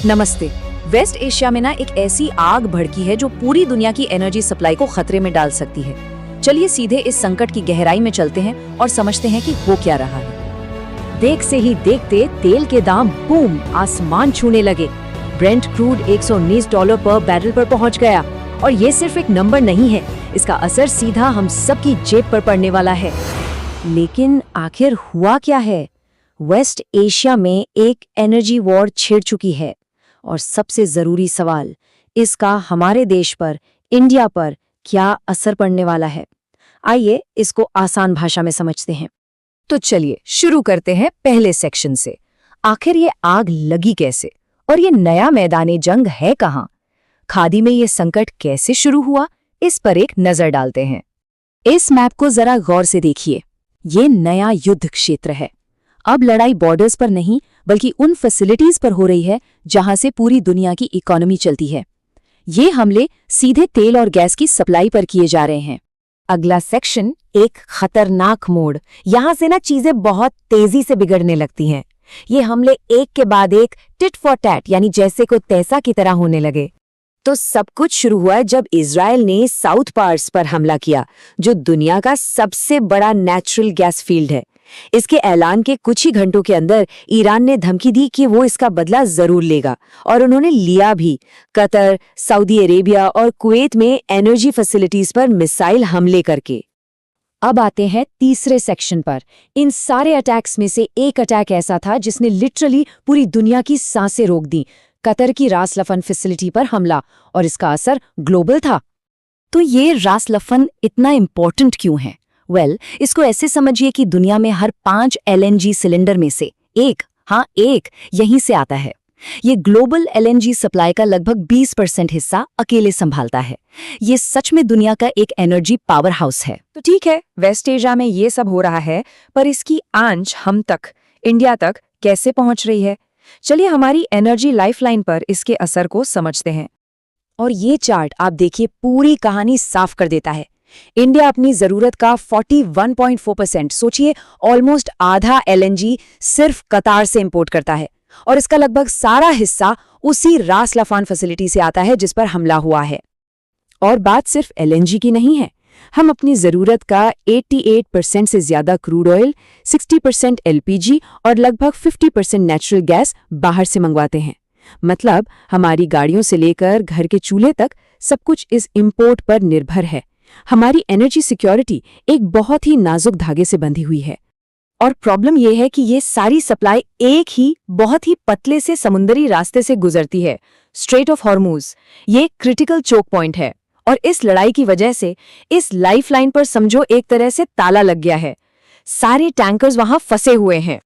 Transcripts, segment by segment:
नमस्ते। Waste Asia में ना एक ऐसी आग भड़की है जो पूरी दुनिया की एनर्जी सप्लाई को खतरे में डाल सकती है। चलिए सीधे इस संकट की गहराई में चलते हैं और समझते हैं कि हो क्या रहा है। देख से ही देखते तेल के दाम बूम आसमान छूने लगे। ब्रेंट क्रूड $119 पर बैरल पर पहुंच गया। और ये सिर्फ एक नंबर नहीं है, इसका असर सीधा हम सबकी जेब पर पड़ने वाला है। लेकिन आखिर हुआ क्या है? वेस्ट एशिया में एक एनर्जी वॉर छिड़ चुकी है। और सबसे जरूरी सवाल, इसका हमारे देश पर, इंडिया पर क्या असर पड़ने वाला है? आइए इसको आसान भाषा में समझते हैं। तो चलिए शुरू करते हैं पहले सेक्शन से। आखिर ये आग लगी कैसे और ये नया मैदाने जंग है कहाँ? खाड़ी में ये संकट कैसे शुरू हुआ, इस पर एक नजर डालते हैं। इस मैप को जरा गौर से देखिए। ये नया युद्ध क्षेत्र है। अब लड़ाई बॉर्डर्स पर नहीं बल्कि उन फैसिलिटीज पर हो रही है जहां से पूरी दुनिया की इकोनॉमी चलती है। ये हमले सीधे तेल और गैस की सप्लाई पर किए जा रहे हैं। अगला सेक्शन एक खतरनाक मोड़। यहां से ना चीजें बहुत तेजी से बिगड़ने लगती हैं। ये हमले एक के बाद एक टिट फॉर टैट यानी जैसे को तैसा की तरह होने लगे। तो सब कुछ शुरू हुआ जब इजराइल ने साउथ पार्स पर हमला किया, जो दुनिया का सबसे बड़ा नेचुरल गैस फील्ड है। इसके ऐलान के कुछ ही घंटों के अंदर ईरान ने धमकी दी कि वो इसका बदला जरूर लेगा, और उन्होंने लिया भी। कतर, सऊदी अरेबिया और कुवैत में एनर्जी फैसिलिटीज पर मिसाइल हमले करके। अब आते हैं तीसरे सेक्शन पर। इन सारे अटैक्स में से एक अटैक ऐसा था जिसने लिटरली पूरी दुनिया की सांसें रोक दी। कतर की रास लफन फैसिलिटी पर हमला, और इसका असर ग्लोबल था। तो ये रास लफन इतना इम्पोर्टेंट क्यों है? इसको ऐसे समझिए कि दुनिया में हर 5 LNG सिलेंडर में से एक यहीं से आता है। ये ग्लोबल LNG सप्लाई का लगभग 20% हिस्सा अकेले संभालता है। ये सच में दुनिया का एक एनर्जी पावर हाउस है। तो ठीक है, वेस्ट एशिया में ये सब हो रहा है, पर इसकी आंच हम तक, इंडिया तक कैसे पहुंच रही है? चलिए हमारी एनर्जी लाइफलाइन पर इसके असर को समझते हैं। और ये चार्ट आप देखिए पूरी कहानी साफ कर देता है। इंडिया अपनी जरूरत का 41.4%, सोचिए ऑलमोस्ट आधा LNG सिर्फ कतार से इंपोर्ट करता है, और इसका लगभग सारा हिस्सा उसी रास लफान फैसिलिटी से आता है जिस पर हमला हुआ है। और बात सिर्फ LNG की नहीं है। हम अपनी जरूरत का 88% से ज्यादा क्रूड ऑयल, 60% LPG और लगभग 50% नेचुरल गैस बाहर से मंगवाते हैं। मतलब हमारी गाड़ियों से लेकर घर के चूल्हे तक सब कुछ इस इंपोर्ट पर निर्भर है। हमारी एनर्जी सिक्योरिटी एक बहुत ही नाजुक धागे से बंधी हुई है। और प्रॉब्लम यह है कि ये सारी सप्लाई एक ही बहुत ही पतले से समुद्री रास्ते से गुजरती है, स्ट्रेट ऑफ हॉर्मूज। ये क्रिटिकल चोक पॉइंट है, और इस लड़ाई की वजह से इस लाइफलाइन पर समझो एक तरह से ताला लग गया है। सारे टैंकर्स वहां फंसे हुए हैं।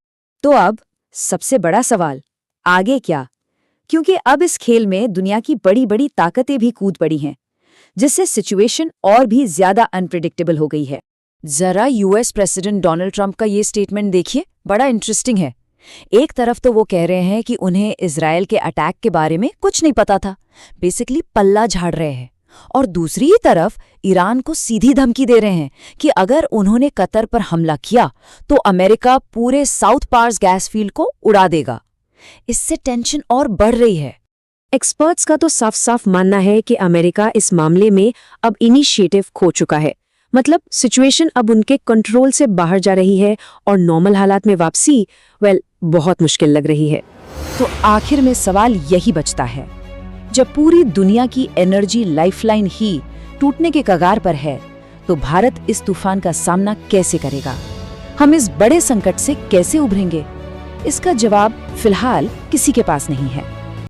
तो अब सबसे बड़ा सवाल, आगे क्या? क्योंकि अब इस खेल में दुनिया की बड़ी बड़ी ताकतें भी कूद पड़ी हैं, जिससे सिचुएशन और भी ज्यादा अनप्रेडिक्टेबल हो गई है। जरा US प्रेसिडेंट डोनाल्ड ट्रंप का ये स्टेटमेंट देखिए, बड़ा इंटरेस्टिंग है। एक तरफ तो वो कह रहे हैं कि उन्हें इजराइल के अटैक के बारे में कुछ नहीं पता था, बेसिकली पल्ला झाड़ रहे हैं, और दूसरी ही तरफ ईरान को सीधी धमकी दे रहे हैं कि अगर उन्होंने कतर पर हमला किया तो अमेरिका पूरे साउथ पार्स गैस फील्ड को उड़ा देगा। इससे टेंशन और बढ़ रही है। एक्सपर्ट्स का तो साफ साफ मानना है कि अमेरिका इस मामले में अब इनिशिएटिव खो चुका है। मतलब सिचुएशन अब उनके कंट्रोल से बाहर जा रही है, और नॉर्मल हालात में वापसी बहुत मुश्किल लग रही है। तो आखिर में सवाल यही बचता है, जब पूरी दुनिया की एनर्जी लाइफलाइन ही टूटने के कगार पर है, तो भारत इस तूफान का सामना कैसे करेगा? हम इस बड़े संकट से कैसे उभरेंगे? इसका जवाब फिलहाल किसी के पास नहीं है।